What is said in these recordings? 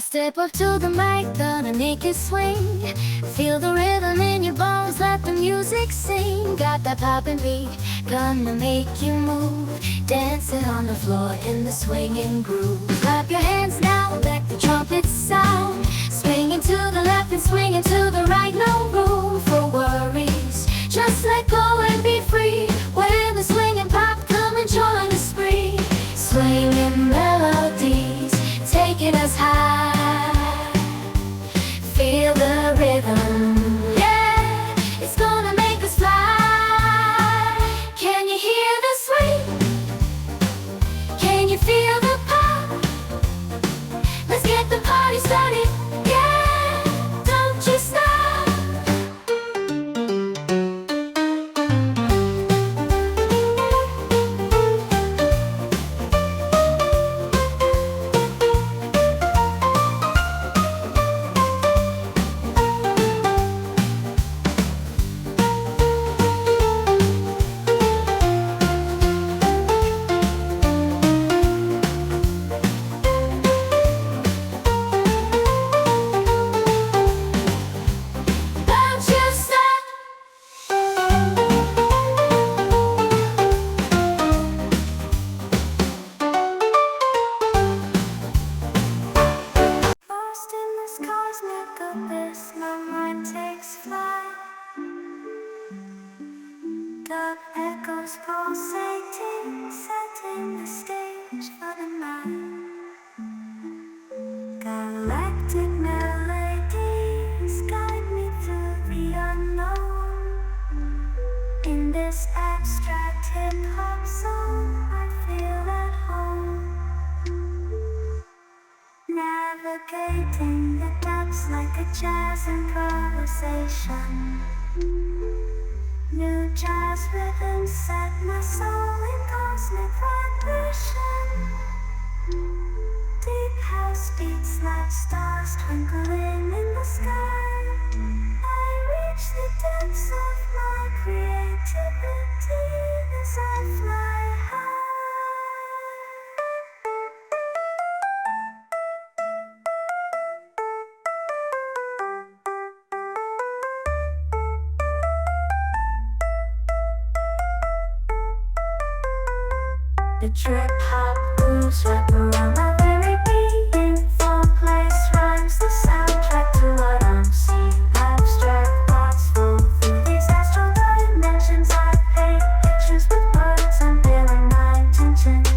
Step up to the mic, gonna make it swing. Feel the rhythm in your bones, let the music sing. Got that poppin' beat, gonna make you move. Dancing on the floor in the swinging groove. Clap your hands now, let the trumpets sound. Swinging to the left and swinging to the right, no room for worries. Just let go and be free. When the swinging pop, come and join the spree. Swinging melodies, taking us high. Feel the rhythm, yeah, it's gonna make us fly. Can you hear the swing? Can you feel the pop? Let's get the party started, yeah, don't you stop. The echoes pulsating, setting the stage for the night. Galactic melodies guide me through the unknown. In this abstract hip-hop song, I feel at home. Navigating the depths like a jazz improvisation. New jazz rhythms set my soul in cosmic vibration. Deep house beats like stars twinkling in the sky. I reach the depths of my creativity as I fly high. The trip hop grooves wrap around my very being. Four place rhymes, the soundtrack to what I'm seeing. Abstract thoughts flow through these astral dimensions. I paint pictures with words, unveiling my intentions.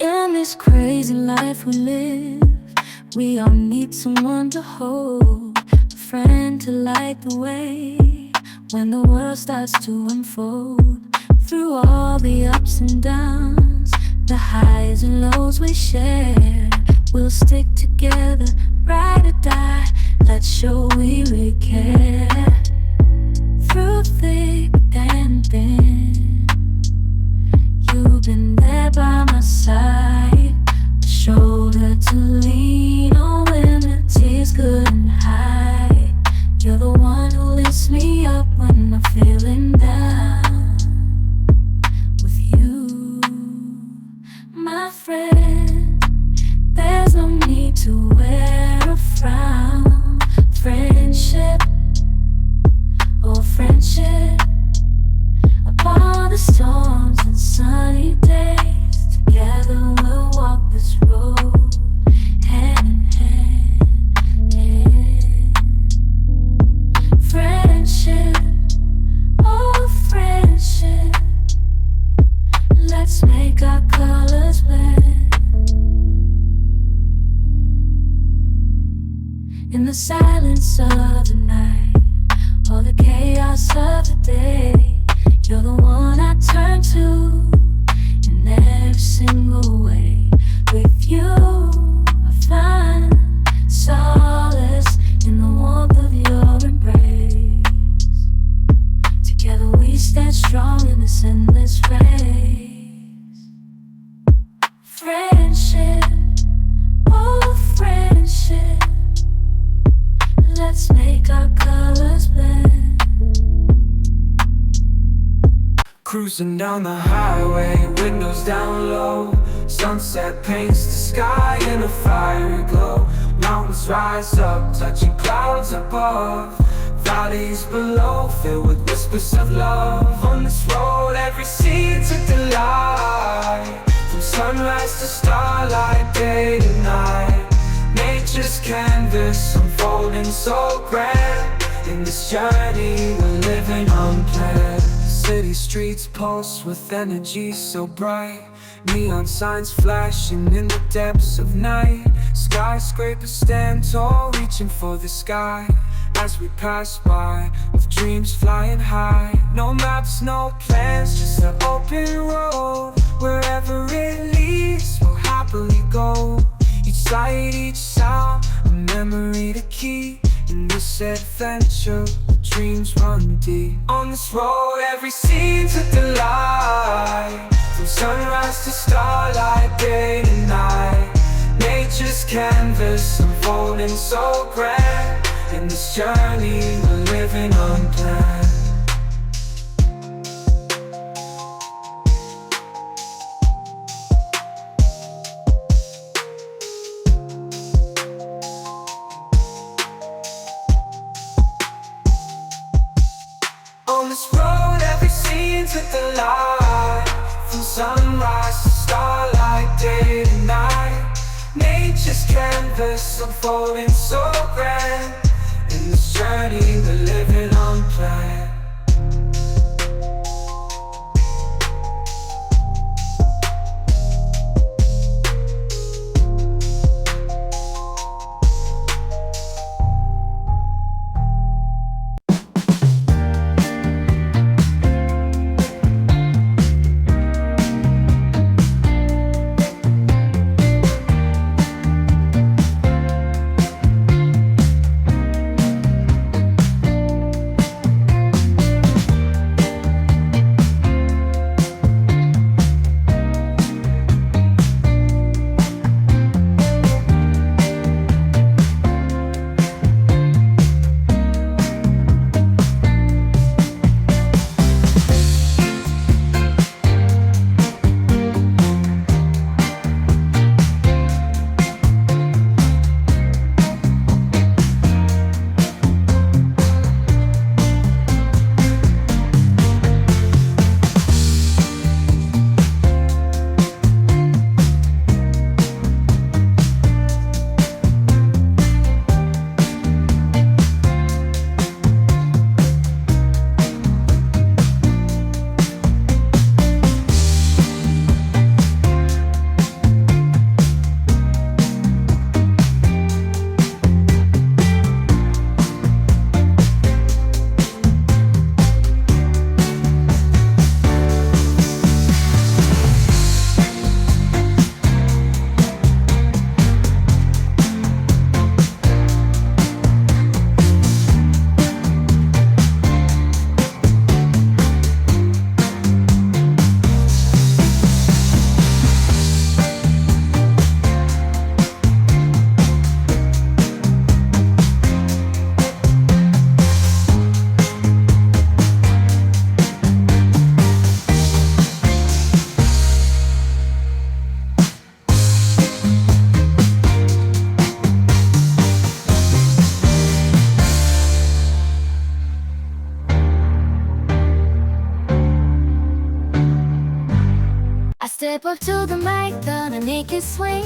In this crazy life we live, we all need someone to hold, a friend to light the way when the world starts to unfold. Through all the ups and downs, the highs and lows we share, we'll stick together, ride or die, let's show we really care. Through thick and thin, you've been there by my side, a shoulder to lean on when the tears couldn't hide. You're the one who lifts me up when I'm feeling down. With you, my friend, there's no need to wear a frown. Friendship, oh friendship, upon the storms and sunny days, together we'll walk this road, hand in hand, yeah. Friendship, oh friendship, let's make our colors blend. In the silence of the night, or the chaos of the day, you're the one I turn to in every single way. With you, I find solace in the warmth of your embrace. Together we stand strong in this endless race. Cruising down the highway, windows down low. Sunset paints the sky in a fiery glow. Mountains rise up, touching clouds above. Valleys below, filled with whispers of love. On this road, every scene's a delight. From sunrise to starlight, day to night. Nature's canvas unfolding so grand. In this journey, we're living unplanned. City streets pulse with energy so bright. Neon signs flashing in the depths of night. Skyscrapers stand tall, reaching for the sky. As we pass by, with dreams flying high. No maps, no plans, just an open road. Wherever it leads, we'll happily go. Each sight, each sound, a memory to keep. In this adventure, dreams run deep. On this road, every scene's a delight. From sunrise to starlight, day to night. Nature's canvas unfolding so grand. In this journey, we're living unplanned. On this road, every scene's a delight. From sunrise to starlight, day to night. Nature's canvas unfolding so grand. In this journey, we're living unplanned. Step up to the mic, gonna make it swing.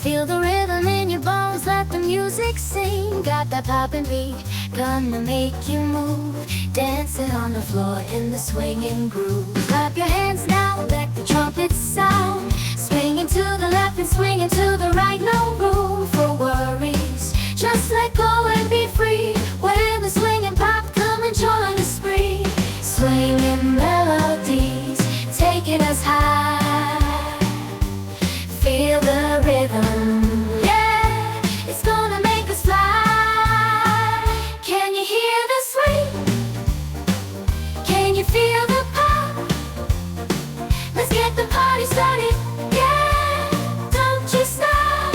Feel the rhythm in your bones, let the music sing. Got that poppin' beat, gonna make you move. Dancing on the floor in the swinging groove. Clap your hands now, let the trumpets sound. Swinging to the left and swinging to the right, no room for worries. Just let go and be free. When the swinging pop, come and join the spree. Swinging melodies, taking us high. Feel the rhythm, yeah, it's gonna make us fly. Can you hear the swing? Can you feel the pop? Let's get the party started, yeah, don't you stop.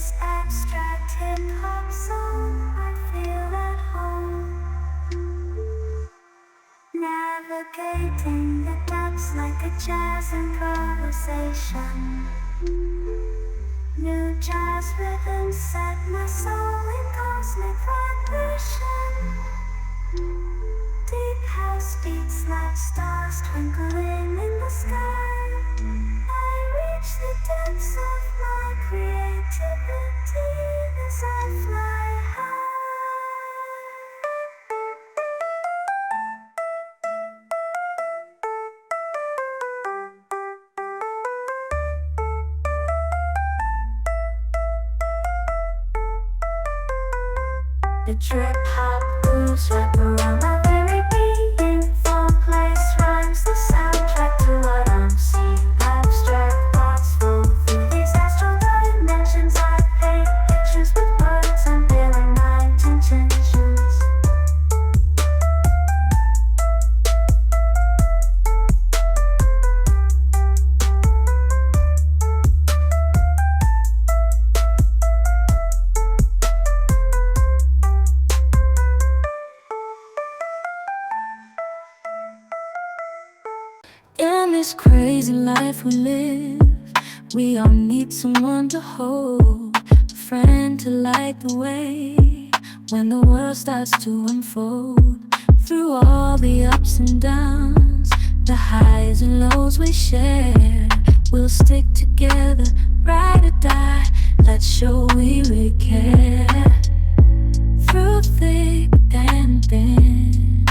this abstract hip-hop song, I feel at home. Navigating the depths like a jazz improvisation. New jazz rhythms set my soul in cosmic vibration. Deep house beats like stars twinkling in the sky. I reach the depths of my creativity as I fly high. The trip hop grooves wrap around my very being. Four place rhymes, the soundtrack to what I'm seeing. Abstract thoughts flow through these astral dimensions. I paint pictures with words, unveiling my intentions. In this crazy life we live, we all need someone to hold, a friend to light the way when the world starts to unfold. Through all the ups and downs, the highs and lows we share, we'll stick together, ride or die. Let's show we really care. Through thick and thin,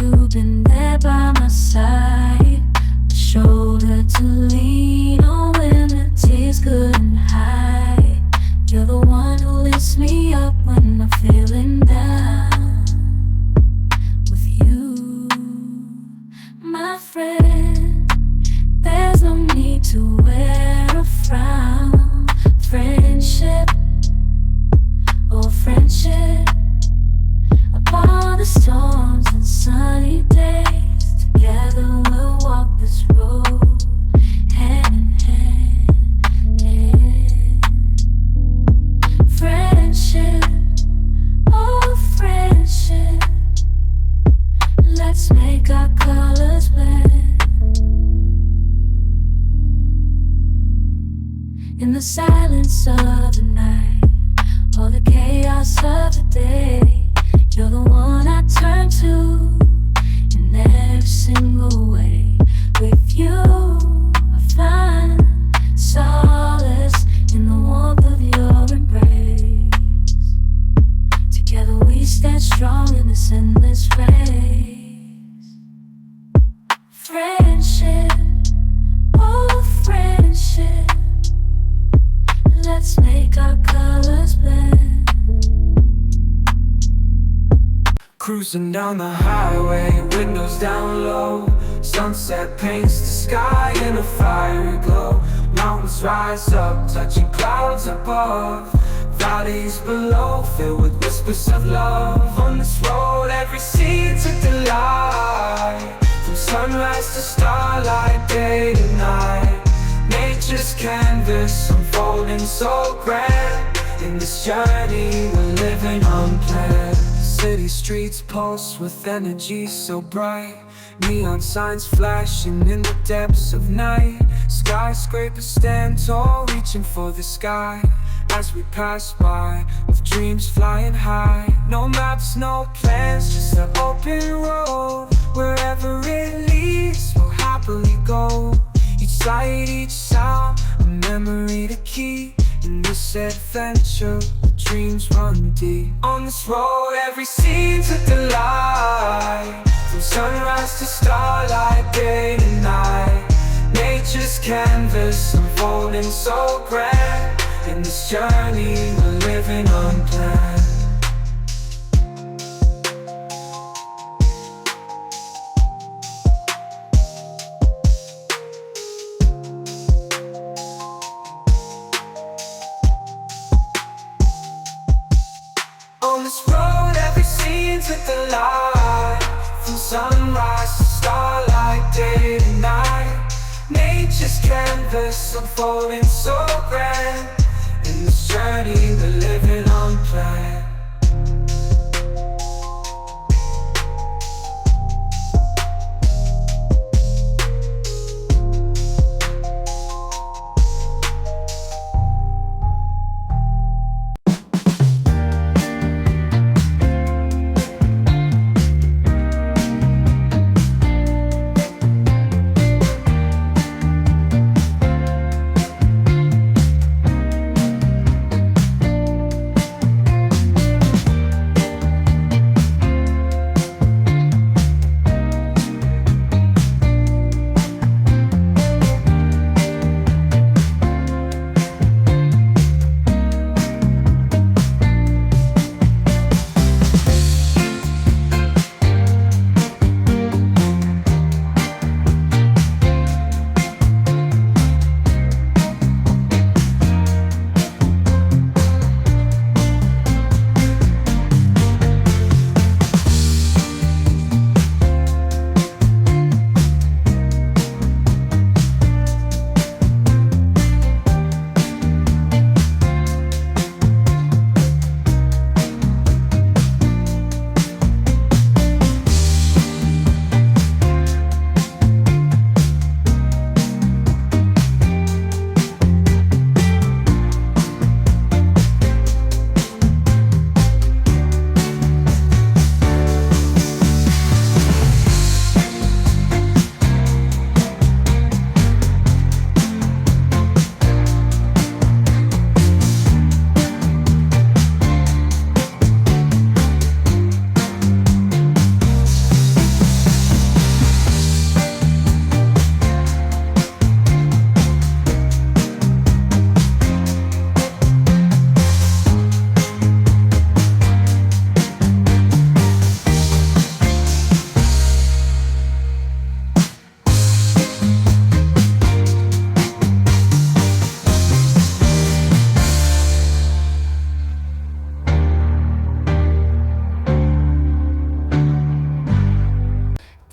you've been there by my side, a shoulder to lean on when the tears couldn't hide. You're the one who lifts me up when I'm feeling down. With you, my friend, there's no need to wear a frown. Friendship, oh friendship, upon the storms and sunny days, together we'll walk this road, hand in hand, hand. Friendship, oh friendship, let's make our colors blend. In the silence of the night, or the chaos of the day, you're the one I turn to in every single way. With you, I find solace in the warmth of your embrace. Together we stand strong in this endless race. Friendship, oh friendship, let's make our colors blend. Cruising down the highway, windows down low. Sunset paints the sky in a fiery glow. Mountains rise up, touching clouds above. Valleys below, filled with whispers of love. On this road, every seed's a delight. From sunrise to starlight, day to night. Nature's canvas unfolding so grand. In this journey, we're living unplanned. City streets pulse with energy so bright. Neon signs flashing in the depths of night. Skyscrapers stand tall, reaching for the sky. As we pass by, with dreams flying high. No maps, no plans, just an open road. Wherever it leads, we'll happily go. Each sight, each sound, a memory to keep. In this adventure, dreams run deep. On this road, every scene's a delight. From sunrise to starlight, day to night. Nature's canvas unfolding so grand. In this journey, we're living unplanned. On this road, every scene's with the light. From sunrise to starlight, day to night. Nature's canvas unfolding so grand. journey, we're living unplanned.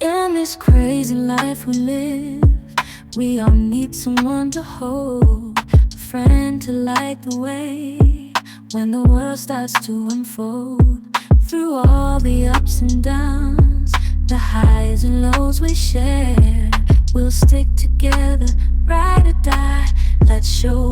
In this crazy life we live, we all need someone to hold, a friend to light the way when the world starts to unfold. Through all the ups and downs, the highs and lows we share, we'll stick together, ride or die. Let's show